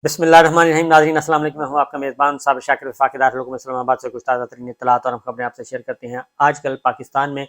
بسم اللہ الرحمن الرحیم۔ ناظرین السلام علیکم، میں ہوں آپ کا میزبان صابر شاکر وفاقی دارالحکومت اسلام آباد سے کچھ تازہ ترین اطلاعات اور ہم خبریں آپ سے شیئر کرتے ہیں۔ آج کل پاکستان میں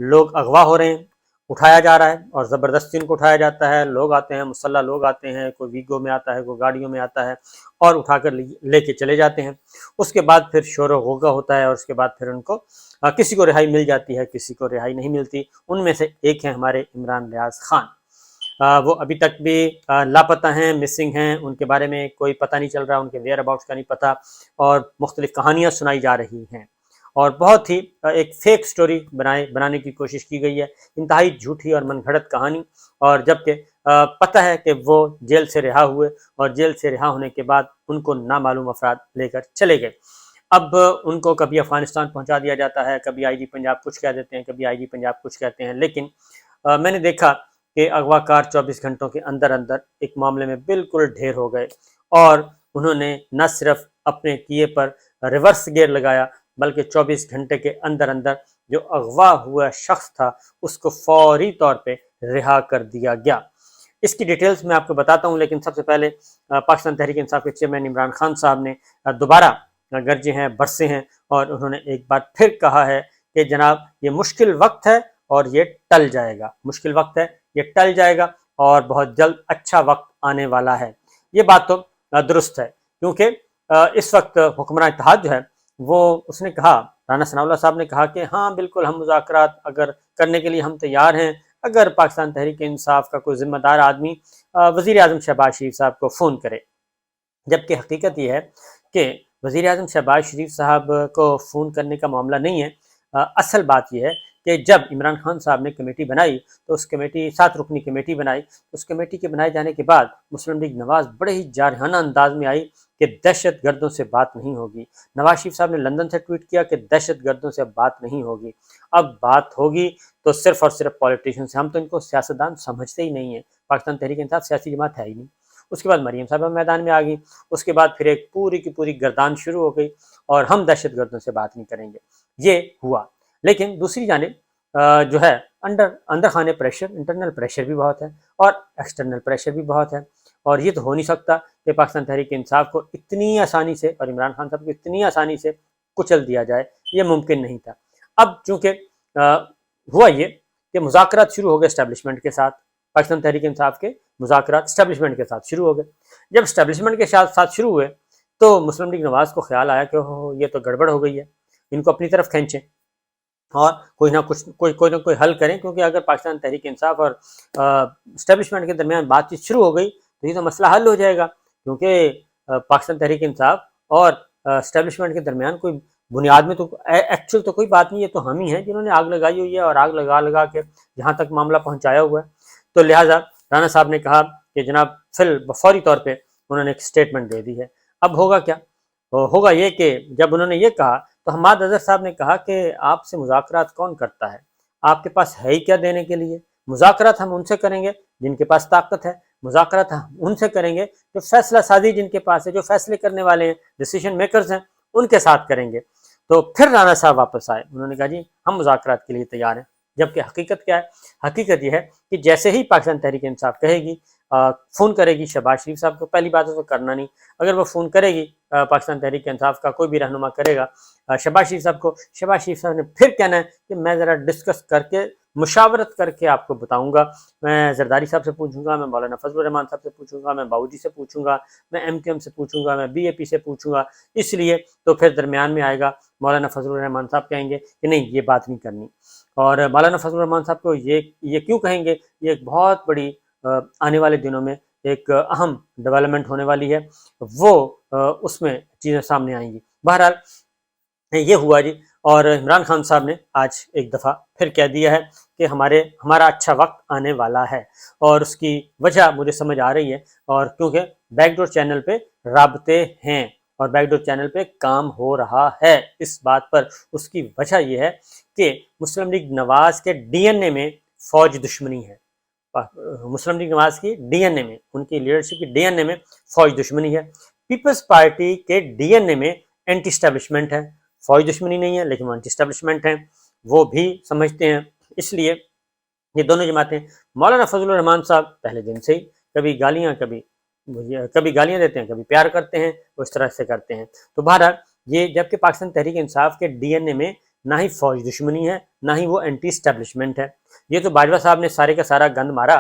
لوگ اغوا ہو رہے ہیں، اٹھایا جا رہا ہے اور زبردستی ان کو اٹھایا جاتا ہے۔ لوگ آتے ہیں، مسلح لوگ آتے ہیں، کوئی ویگو میں آتا ہے، کوئی گاڑیوں میں آتا ہے اور اٹھا کر لے کے چلے جاتے ہیں۔ اس کے بعد پھر شور و غوغا ہوتا ہے اور اس کے بعد پھر ان کو کسی کو رہائی مل جاتی ہے، کسی کو رہائی نہیں ملتی۔ ان میں سے ایک ہیں ہمارے عمران ریاض خان، وہ ابھی تک بھی لاپتہ ہیں، مسنگ ہیں، ان کے بارے میں کوئی پتہ نہیں چل رہا، ان کے ویئر اباؤٹس کا نہیں پتہ اور مختلف کہانیاں سنائی جا رہی ہیں اور بہت ہی ایک فیک سٹوری بنانے کی کوشش کی گئی ہے، انتہائی جھوٹی اور من گھڑت کہانی۔ اور جبکہ پتہ ہے کہ وہ جیل سے رہا ہوئے اور جیل سے رہا ہونے کے بعد ان کو نامعلوم افراد لے کر چلے گئے۔ اب ان کو کبھی افغانستان پہنچا دیا جاتا ہے، کبھی آئی جی پنجاب کچھ کہہ دیتے ہیں، کبھی آئی جی پنجاب کچھ کہتے ہیں، لیکن میں نے دیکھا کہ اغوا کار 24 گھنٹوں کے اندر ایک معاملے میں بالکل ڈھیر ہو گئے اور انہوں نے نہ صرف اپنے کیے پر ریورس گیئر لگایا بلکہ 24 گھنٹے کے اندر جو اغوا ہوا شخص تھا اس کو فوری طور پہ رہا کر دیا گیا۔ اس کی ڈیٹیلز میں آپ کو بتاتا ہوں، لیکن سب سے پہلے پاکستان تحریک انصاف کے چیئرمین عمران خان صاحب نے دوبارہ گرجے ہیں، برسے ہیں اور انہوں نے ایک بار پھر کہا ہے کہ جناب یہ مشکل وقت ہے اور یہ ٹل جائے گا، مشکل وقت ہے یہ ٹل جائے گا اور بہت جلد اچھا وقت آنے والا ہے۔ یہ بات تو درست ہے، کیونکہ اس وقت حکمراں اتحاد جو ہے وہ اس نے کہا، رانا ثناء اللہ صاحب نے کہا کہ ہاں بالکل ہم مذاکرات اگر کرنے کے لیے ہم تیار ہیں، اگر پاکستان تحریک انصاف کا کوئی ذمہ دار آدمی وزیر اعظم شہباز شریف صاحب کو فون کرے۔ جبکہ حقیقت یہ ہے کہ وزیر اعظم شہباز شریف صاحب کو فون کرنے کا معاملہ نہیں ہے۔ اصل بات یہ ہے کہ جب عمران خان صاحب نے کمیٹی بنائی تو اس کمیٹی 7 رکنی کمیٹی بنائی، اس کمیٹی کے بنائے جانے کے بعد مسلم لیگ نواز بڑے ہی جارحانہ انداز میں آئی کہ دہشت گردوں سے بات نہیں ہوگی۔ نواز شریف صاحب نے لندن سے ٹویٹ کیا کہ دہشت گردوں سے اب بات نہیں ہوگی، اب بات ہوگی تو صرف اور صرف پولیٹیشین سے۔ ہم تو ان کو سیاستدان سمجھتے ہی نہیں ہیں، پاکستان تحریک انصاف سیاسی جماعت ہے ہی نہیں۔ اس کے بعد مریم صاحبہ میدان میں آ گئی، اس کے بعد پھر ایک پوری کی پوری گردان شروع ہو گئی اور ہم دہشت گردوں سے بات نہیں کریں گے، یہ ہوا۔ لیکن دوسری جانب جو ہے اندر خانے پریشر، انٹرنل پریشر بھی بہت ہے اور ایکسٹرنل پریشر بھی بہت ہے، اور یہ تو ہو نہیں سکتا کہ پاکستان تحریک انصاف کو اتنی آسانی سے اور عمران خان صاحب کو اتنی آسانی سے کچل دیا جائے، یہ ممکن نہیں تھا۔ اب چونکہ ہوا یہ کہ مذاکرات شروع ہو گئے اسٹیبلشمنٹ کے ساتھ، پاکستان تحریک انصاف کے مذاکرات اسٹیبلشمنٹ کے ساتھ شروع ہو گئے۔ جب اسٹیبلشمنٹ کے ساتھ شروع ہوئے تو مسلم لیگ نواز کو خیال آیا کہ یہ تو گڑبڑ ہو گئی ہے، ان کو اپنی طرف کھینچیں اور کوئی نہ کوئی حل کریں، کیونکہ اگر پاکستان تحریک انصاف اور اسٹیبلشمنٹ کے درمیان بات چیت شروع ہو گئی تو یہ تو مسئلہ حل ہو جائے گا، کیونکہ پاکستان تحریک انصاف اور اسٹیبلشمنٹ کے درمیان کوئی بنیاد میں تو ایکچوئل تو کوئی بات نہیں، یہ تو ہم ہی ہیں جنہوں نے آگ لگائی ہوئی ہے اور آگ لگا کے جہاں تک معاملہ پہنچایا ہوا ہے۔ تو لہٰذا رانا صاحب نے کہا کہ جناب فوری طور پہ انہوں نے ایک اسٹیٹمنٹ دے دی ہے۔ اب ہوگا کیا؟ ہوگا یہ کہ جب انہوں نے یہ کہا تو حماد اظہر صاحب نے کہا کہ آپ سے مذاکرات کون کرتا ہے؟ آپ کے پاس ہے ہی کیا دینے کے لیے؟ مذاکرات ہم ان سے کریں گے جن کے پاس طاقت ہے، مذاکرات ہم ان سے کریں گے جو فیصلہ سازی جن کے پاس ہے، جو فیصلے کرنے والے ہیں، ڈیسیژن میکرز ہیں، ان کے ساتھ کریں گے۔ تو پھر رانا صاحب واپس آئے، انہوں نے کہا جی ہم مذاکرات کے لیے تیار ہیں۔ جبکہ حقیقت کیا ہے؟ حقیقت یہ ہے کہ جیسے ہی پاکستان تحریک انصاف کہے گی، فون کرے گی شہباز شریف صاحب کو، پہلی بات ہے تو کرنا نہیں، اگر وہ فون کرے گی پاکستان تحریک انصاف کا کوئی بھی رہنما کرے گا شہباز شریف صاحب کو، شہباز شریف صاحب نے پھر کہنا ہے کہ میں ذرا ڈسکس کر کے مشاورت کر کے آپ کو بتاؤں گا، میں زرداری صاحب سے پوچھوں گا، میں مولانا فضل الرحمان صاحب سے پوچھوں گا، میں باؤجی سے پوچھوں گا، میں ایم کیو ایم سے پوچھوں گا، میں بی اے پی سے پوچھوں گا۔ اس لیے تو پھر درمیان میں آئے گا مولانا فضل الرحمان صاحب، کہیں گے کہ نہیں یہ بات نہیں کرنی، اور مولانا فضل الرحمان صاحب کو یہ کیوں کہیں گے؟ یہ ایک بہت بڑی آنے والے دنوں میں ایک اہم ڈیولپمنٹ ہونے والی ہے، وہ اس میں چیزیں سامنے آئیں گی۔ بہرحال یہ ہوا جی، اور عمران خان صاحب نے آج ایک دفعہ پھر کہہ دیا ہے کہ ہمارا اچھا وقت آنے والا ہے، اور اس کی وجہ مجھے سمجھ آ رہی ہے، اور کیونکہ بیک ڈور چینل پہ رابطے ہیں اور بیک ڈور چینل پہ کام ہو رہا ہے اس بات پر۔ اس کی وجہ یہ ہے کہ مسلم لیگ نواز کے ڈی این اے میں فوج دشمنی ہے، مسلم لیگ نواز کی ڈی این اے میں، ان کی لیڈرشپ کی ڈی این اے میں فوج دشمنی ہے۔ پیپلز پارٹی کے ڈی این اے میں اینٹی اسٹیبلشمنٹ ہے، فوج دشمنی نہیں ہے لیکن وہ اینٹی اسٹیبلشمنٹ ہیں، وہ بھی سمجھتے ہیں۔ اس لیے یہ دونوں جماعتیں، مولانا فضل الرحمان صاحب پہلے دن سے ہی کبھی گالیاں کبھی کبھی گالیاں دیتے ہیں، کبھی پیار کرتے ہیں، اس طرح سے کرتے ہیں۔ تو بہرحال یہ جبکہ پاکستان تحریک انصاف کے ڈی این اے میں نہ ہی فوج دشمنی ہے، نہ ہی وہ اینٹی اسٹیبلشمنٹ ہے۔ یہ تو باجوہ صاحب نے سارے کا سارا گند مارا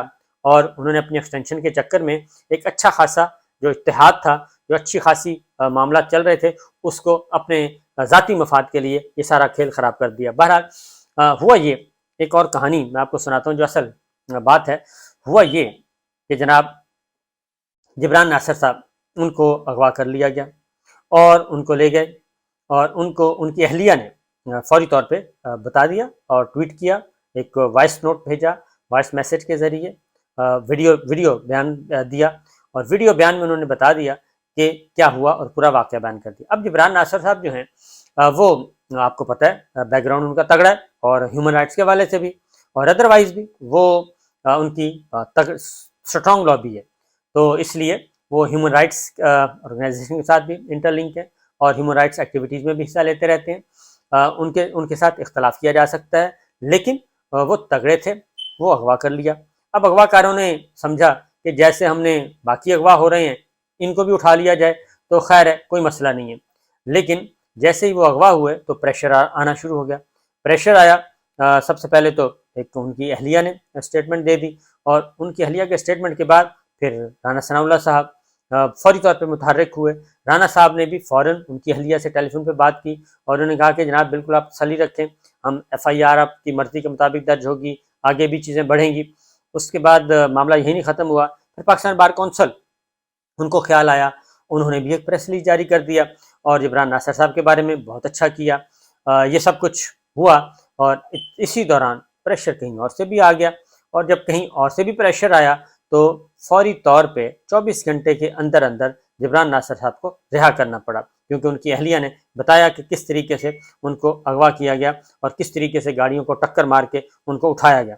اور انہوں نے اپنی ایکسٹینشن کے چکر میں ایک اچھا خاصا جو اتحاد تھا، جو اچھی خاصی معاملات چل رہے تھے، اس کو اپنے ذاتی مفاد کے لیے یہ سارا کھیل خراب کر دیا۔ بہرحال ہوا یہ، ایک اور کہانی میں آپ کو سناتا ہوں جو اصل بات ہے۔ ہوا یہ کہ جناب جبران ناصر صاحب، ان کو اغوا کر لیا گیا اور ان کو لے گئے، اور ان کی اہلیہ نے فوری طور پہ بتا دیا اور ٹویٹ کیا، ایک وائس نوٹ بھیجا، وائس میسج کے ذریعے ویڈیو بیان دیا، اور ویڈیو بیان میں انہوں نے بتا دیا کہ کیا ہوا اور پورا واقعہ بیان کر دیا۔ اب جبران ناصر صاحب جو ہیں وہ آپ کو پتہ ہے بیک گراؤنڈ ان کا تگڑا ہے، اور ہیومن رائٹس کے حوالے سے بھی اور ادروائز بھی وہ ان کی اسٹرانگ لابی ہے، تو اس لیے وہ ہیومن رائٹس آرگنائزیشن کے ساتھ بھی انٹر لنک ہے اور ہیومن رائٹس ایکٹیویٹیز میں بھی حصہ لیتے رہتے ہیں۔ ان کے ساتھ اختلاف کیا جا سکتا ہے، لیکن وہ تگڑے تھے، وہ اغوا کر لیا۔ اب اغوا کاروں نے سمجھا کہ جیسے ہم نے باقی اغوا ہو رہے ہیں ان کو بھی اٹھا لیا جائے تو خیر ہے، کوئی مسئلہ نہیں ہے، لیکن جیسے ہی وہ اغوا ہوئے تو پریشر آنا شروع ہو گیا۔ پریشر آیا، سب سے پہلے تو ایک ان کی اہلیہ نے اسٹیٹمنٹ دے دی، اور ان کی اہلیہ کے اسٹیٹمنٹ کے بعد پھر رانا ثناء اللہ صاحب فوری طور پہ متحرک ہوئے۔ رانا صاحب نے بھی فوراً ان کی اہلیہ سے ٹیلی فون پہ بات کی اور انہوں نے کہا کہ جناب بالکل آپ تسلی رکھیں، ہم ایف آئی آر آپ کی مرضی کے مطابق درج ہوگی، آگے بھی چیزیں بڑھیں گی۔ اس کے بعد معاملہ یہی نہیں ختم ہوا، پھر پاکستان بار کونسل ان کو خیال آیا، انہوں نے بھی ایک پریس ریلیز جاری کر دیا اور جبران ناصر صاحب کے بارے میں بہت اچھا کیا۔ یہ سب کچھ ہوا اور اسی دوران پریشر کہیں اور سے بھی آ گیا، اور جب کہیں اور سے بھی پریشر آیا تو فوری طور پہ 24 گھنٹے کے اندر اندر جبران ناصر صاحب کو رہا کرنا پڑا، کیونکہ ان کی اہلیہ نے بتایا کہ کس طریقے سے ان کو اغوا کیا گیا اور کس طریقے سے گاڑیوں کو ٹکر مار کے ان کو اٹھایا گیا۔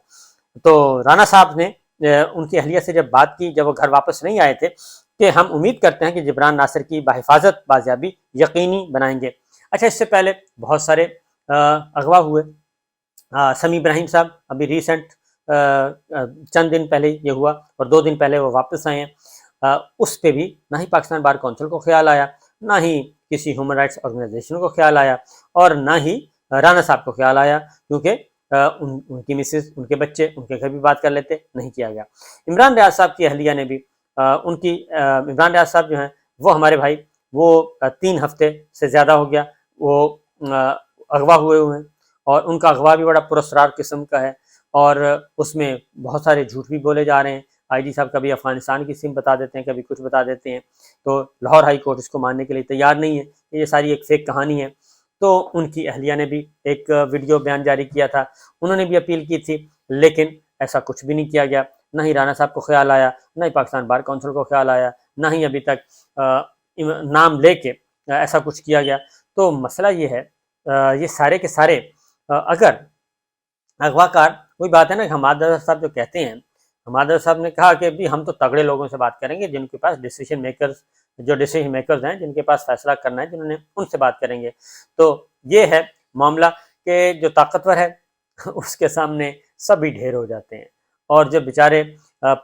تو رانا صاحب نے ان کی اہلیہ سے جب بات کی، جب وہ گھر واپس نہیں آئے تھے، کہ ہم امید کرتے ہیں کہ جبران ناصر کی بحفاظت بازیابی یقینی بنائیں گے۔ اچھا، اس سے پہلے بہت سارے اغوا ہوئے۔ سمیع ابراہیم صاحب ابھی ریسنٹ چند دن پہلے یہ ہوا اور 2 دن پہلے وہ واپس آئے ہیں۔ اس پہ بھی نہ ہی پاکستان بار کونسل کو خیال آیا، نہ ہی کسی ہیومن رائٹس آرگنائزیشن کو خیال آیا، اور نہ ہی رانا صاحب کو خیال آیا، کیونکہ ان کی مسز، ان کے بچے، ان کے گھر بھی بات کر لیتے، نہیں کیا گیا۔ عمران ریاض صاحب کی اہلیہ نے بھی عمران ریاض صاحب جو ہیں وہ ہمارے بھائی، وہ 3 ہفتے سے زیادہ ہو گیا وہ اغوا ہوئے ہیں، اور ان کا اغوا بھی بڑا پراسرار قسم کا ہے، اور اس میں بہت سارے جھوٹ بھی بولے جا رہے ہیں۔ آئی جی صاحب کبھی افغانستان کی سم بتا دیتے ہیں، کبھی کچھ بتا دیتے ہیں، تو لاہور ہائی کورٹ اس کو ماننے کے لیے تیار نہیں ہے، یہ ساری ایک فیک کہانی ہے۔ تو ان کی اہلیہ نے بھی ایک ویڈیو بیان جاری کیا تھا، انہوں نے بھی اپیل کی تھی، لیکن ایسا کچھ بھی نہیں کیا گیا، نہ ہی رانا صاحب کو خیال آیا، نہ ہی پاکستان بار کونسل کو خیال آیا، نہ ہی ابھی تک نام لے کے ایسا کچھ کیا گیا۔ تو مسئلہ یہ ہے، یہ سارے کے سارے اگر اغوا کار، وہی بات ہے نا، حماد صاحب جو کہتے ہیں، حماد صاحب نے کہا کہ بھی ہم تو تگڑے لوگوں سے بات کریں گے، جن کے پاس ڈیسیجن میکرز ہیں، جن کے پاس فیصلہ کرنا ہے، جنہوں نے ان سے بات کریں گے۔ تو یہ ہے معاملہ کہ جو طاقتور ہے اس کے سامنے سبھی ڈھیر ہو جاتے ہیں، اور جب بیچارے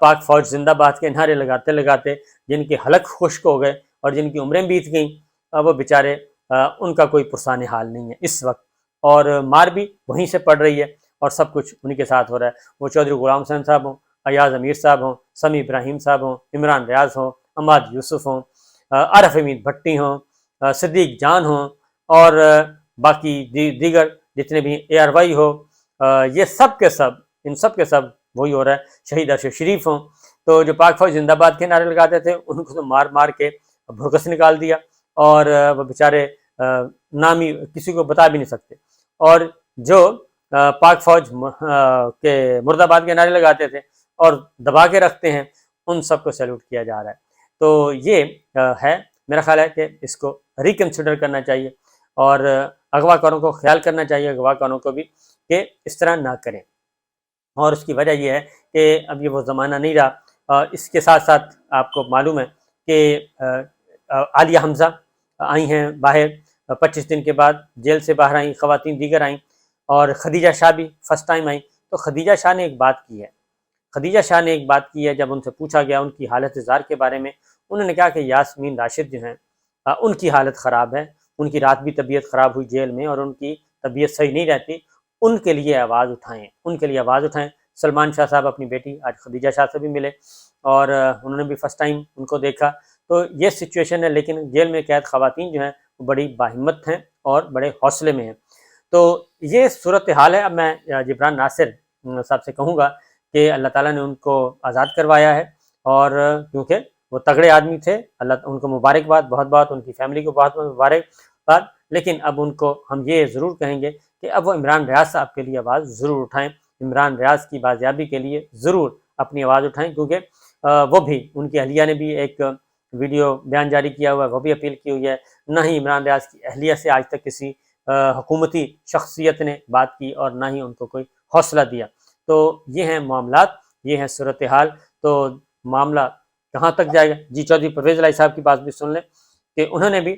پاک فوج زندہ باد کے نعرے لگاتے لگاتے جن کے حلق خشک ہو گئے اور جن کی عمریں بیت گئیں، وہ بیچارے ان کا کوئی پرسان حال نہیں ہے اس وقت، اور مار بھی وہیں سے پڑ رہی ہے، اور سب کچھ انہی کے ساتھ ہو رہا ہے۔ وہ چودھری غلام حسین صاحب ہوں، ایاز امیر صاحب ہوں، سمیع ابراہیم صاحب ہوں، عمران ریاض ہوں، عماد یوسف ہوں، عارف حمید بھٹی ہوں، صدیق جان ہوں، اور باقی دیگر جتنے بھی اے آر وائی ہو، یہ سب کے سب، ان سب کے سب وہی ہو رہا ہے۔ شہید ارشد شریف ہوں، تو جو پاک فوج زندہ باد کے نعرے لگاتے تھے ان کو تو مار مار کے بھرکس نکال دیا، اور وہ بیچارے نام ہی کسی کو بتا بھی نہیں سکتے، اور جو پاک فوج کے مرد آباد کے نعرے لگاتے تھے اور دبا کے رکھتے ہیں، ان سب کو سیلوٹ کیا جا رہا ہے۔ تو یہ ہے، میرا خیال ہے کہ اس کو ریکنسیڈر کرنا چاہیے، اور اغوا کاروں کو خیال کرنا چاہیے، اغوا کاروں کو بھی، کہ اس طرح نہ کریں۔ اور اس کی وجہ یہ ہے کہ اب یہ وہ زمانہ نہیں رہا۔ اس کے ساتھ ساتھ آپ کو معلوم ہے کہ عالیہ حمزہ آئی ہیں باہر 25 دن کے بعد، جیل سے باہر آئیں، خواتین دیگر آئیں، اور خدیجہ شاہ بھی فرسٹ ٹائم آئیں۔ تو خدیجہ شاہ نے ایک بات کی ہے، خدیجہ شاہ نے ایک بات کی ہے، جب ان سے پوچھا گیا ان کی حالت زار کے بارے میں، انہوں نے کہا کہ یاسمین راشد جو ہیں ان کی حالت خراب ہے، ان کی رات بھی طبیعت خراب ہوئی جیل میں اور ان کی طبیعت صحیح نہیں رہتی، ان کے لیے آواز اٹھائیں، ان کے لیے آواز اٹھائیں۔ سلمان شاہ صاحب اپنی بیٹی آج خدیجہ شاہ سے بھی ملے اور انہوں نے بھی فرسٹ ٹائم ان کو دیکھا۔ تو یہ سچویشن ہے، لیکن جیل میں قید خواتین جو ہیں وہ بڑی باہمت ہیں اور بڑے حوصلے میں ہیں۔ تو یہ صورتحال ہے۔ اب میں جبران ناصر صاحب سے کہوں گا کہ اللہ تعالیٰ نے ان کو آزاد کروایا ہے، اور کیونکہ وہ تگڑے آدمی تھے، اللہ ان کو مبارکباد، بہت بہت ان کی فیملی کو بہت بہت مبارکباد۔ لیکن اب ان کو ہم یہ ضرور کہیں گے کہ اب وہ عمران ریاض صاحب کے لیے آواز ضرور اٹھائیں، عمران ریاض کی بازیابی کے لیے ضرور اپنی آواز اٹھائیں، کیونکہ وہ بھی، ان کی اہلیہ نے بھی ایک ویڈیو بیان جاری کیا ہوا ہے، وہ بھی اپیل کی ہوئی ہے۔ نہ ہی عمران ریاض کی اہلیہ سے آج تک کسی حکومتی شخصیت نے بات کی اور نہ ہی ان کو کوئی حوصلہ دیا۔ تو یہ ہیں معاملات، یہ ہیں صورتحال۔ تو معاملہ کہاں تک جائے گا؟ جی چودھری پرویز الہی صاحب کی بات بھی سن لیں کہ انہوں نے بھی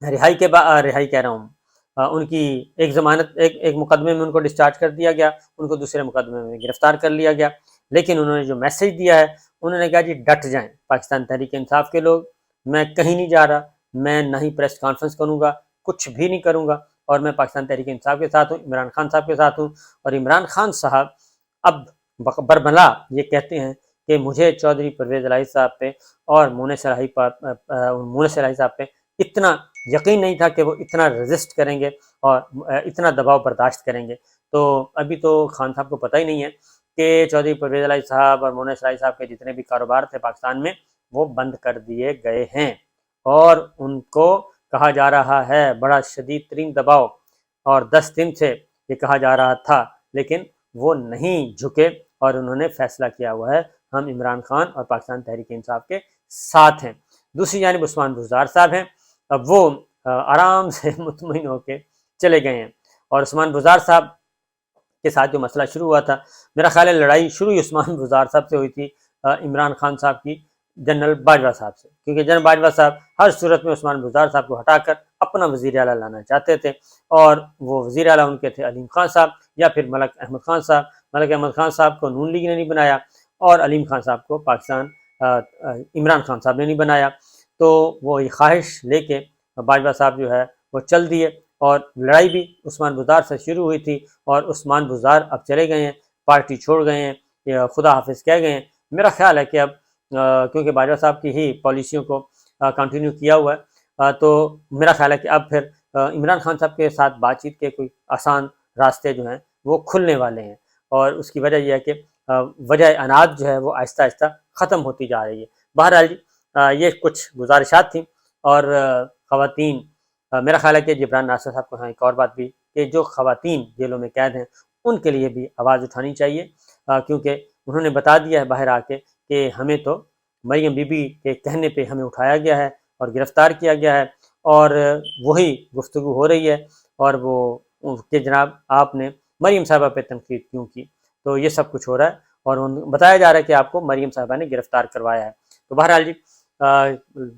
رہائی کے بعد، رہائی کہہ رہا ہوں، ان کی ایک ضمانت، ایک مقدمے میں ان کو ڈسچارج کر دیا گیا، ان کو دوسرے مقدمے میں گرفتار کر لیا گیا، لیکن انہوں نے جو میسیج دیا ہے، انہوں نے کہا جی ڈٹ جائیں پاکستان تحریک انصاف کے لوگ، میں کہیں نہیں جا رہا، میں نہ ہی پریس کانفرنس کروں گا، کچھ بھی نہیں کروں گا، اور میں پاکستان تحریک انصاف کے ساتھ ہوں، عمران خان صاحب کے ساتھ ہوں۔ اور عمران خان صاحب اب برملا یہ کہتے ہیں کہ مجھے چودھری پرویز الہی صاحب پہ اور مونس الہی صاحب پہ اتنا یقین نہیں تھا کہ وہ اتنا رزسٹ کریں گے اور اتنا دباؤ برداشت کریں گے۔ تو ابھی تو خان صاحب کو پتہ ہی نہیں ہے کہ چودھری پرویز الہی صاحب اور مونس الہی صاحب کے جتنے بھی کاروبار تھے پاکستان میں وہ بند کر دیے گئے ہیں، اور ان کو کہا جا رہا ہے بڑا شدید ترین دباؤ، اور 10 دن سے یہ کہا جا رہا تھا، لیکن وہ نہیں جھکے اور انہوں نے فیصلہ کیا ہوا ہے ہم عمران خان اور پاکستان تحریک انصاف کے ساتھ ہیں۔ دوسری جانب عثمان بزدار صاحب ہیں، اب وہ آرام سے مطمئن ہو کے چلے گئے ہیں، اور عثمان بزدار صاحب کے ساتھ جو مسئلہ شروع ہوا تھا، میرا خیال ہے لڑائی شروع ہی عثمان بزدار صاحب سے ہوئی تھی عمران خان صاحب کی جنرل باجوہ صاحب سے، کیونکہ جنرل باجوہ صاحب ہر صورت میں عثمان بزدار صاحب کو ہٹا کر اپنا وزیر اعلیٰ لانا چاہتے تھے، اور وہ وزیر اعلیٰ ان کے تھے علیم خان صاحب یا پھر ملک احمد خان صاحب۔ ملک احمد خان صاحب کو نون لیگ نے نہیں بنایا، اور علیم خان صاحب کو پاکستان عمران خان صاحب نے نہیں بنایا، تو وہ یہ خواہش لے کے باجوہ صاحب جو ہے وہ چل دیے، اور لڑائی بھی عثمان بزدار سے شروع ہوئی تھی، اور عثمان بزدار اب چلے گئے ہیں، پارٹی چھوڑ گئے ہیں، خدا حافظ کہہ گئے ہیں۔ میرا خیال ہے کہ اب کیونکہ باجوہ صاحب کی ہی پالیسیوں کو کنٹینیو کیا ہوا ہے، تو میرا خیال ہے کہ اب پھر عمران خان صاحب کے ساتھ بات چیت کے کوئی آسان راستے جو ہیں وہ کھلنے والے ہیں، اور اس کی وجہ یہ ہے کہ وجہ اناد جو ہے وہ آہستہ آہستہ ختم ہوتی جا رہی ہے۔ بہرحال یہ کچھ گزارشات تھیں، اور خواتین، میرا خیال ہے کہ جبران ناصر صاحب کو ایک اور بات بھی کہ جو خواتین جیلوں میں قید ہیں ان کے لیے بھی آواز اٹھانی چاہیے، کیونکہ انہوں نے بتا دیا ہے باہر آ کے کہ ہمیں تو مریم بی بی کے کہنے پہ ہمیں اٹھایا گیا ہے اور گرفتار کیا گیا ہے، اور وہی گفتگو ہو رہی ہے، اور وہ کہ جناب آپ نے مریم صاحبہ پہ تنقید کیوں کی، تو یہ سب کچھ ہو رہا ہے، اور بتایا جا رہا ہے کہ آپ کو مریم صاحبہ نے گرفتار کروایا ہے۔ تو بہرحال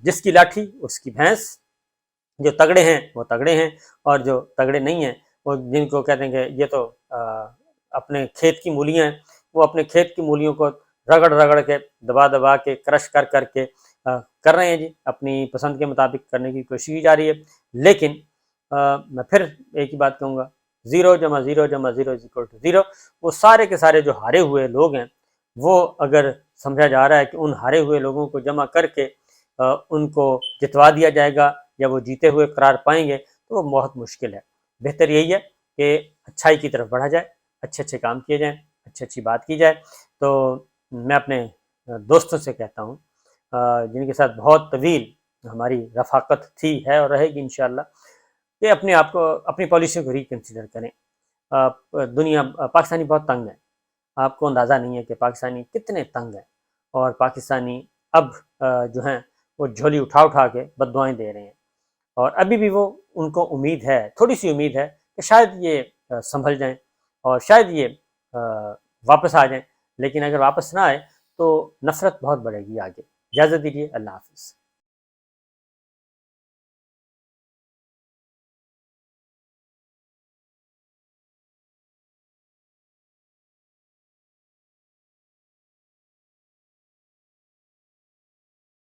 جس کی لاٹھی اس کی بھینس، جو تگڑے ہیں وہ تگڑے ہیں، اور جو تگڑے نہیں ہیں، وہ جن کو کہتے ہیں کہ یہ تو اپنے کھیت کی مولیاں ہیں، وہ اپنے کھیت کی مولیوں کو رگڑ رگڑ کے، دبا دبا کے، کرش کر کر کے کر رہے ہیں جی، اپنی پسند کے مطابق کرنے کی کوشش کی جا رہی ہے۔ لیکن میں پھر ایک ہی بات کہوں گا، 0 + 0 + 0 = 0۔ وہ سارے کے سارے جو ہارے ہوئے لوگ ہیں، وہ اگر سمجھا جا رہا ہے کہ ان ہارے ہوئے لوگوں کو جمع کر کے ان کو جتوا دیا جائے گا یا وہ جیتے ہوئے قرار پائیں گے، تو وہ بہت مشکل ہے۔ بہتر یہی ہے کہ اچھائی کی طرف بڑھا جائے، اچھے اچھے کام کیے جائیں، اچھی بات کی جائے۔ تو میں اپنے دوستوں سے کہتا ہوں جن کے ساتھ بہت طویل ہماری رفاقت تھی، ہے اور رہے گی انشاءاللہ، کہ اپنے آپ کو، اپنی پالیسیوں کو ریکنسیڈر کریں۔ دنیا، پاکستانی بہت تنگ ہے، آپ کو اندازہ نہیں ہے کہ پاکستانی کتنے تنگ ہیں، اور پاکستانی اب جو ہیں وہ جھولی اٹھا اٹھا کے بد دعائیں دے رہے ہیں، اور ابھی بھی وہ ان کو امید ہے، تھوڑی سی امید ہے کہ شاید یہ سنبھل جائیں اور شاید یہ واپس آ جائیں، لیکن اگر واپس نہ آئے تو نفرت بہت بڑھے گی آگے۔ اجازت دیجیے، اللہ حافظ۔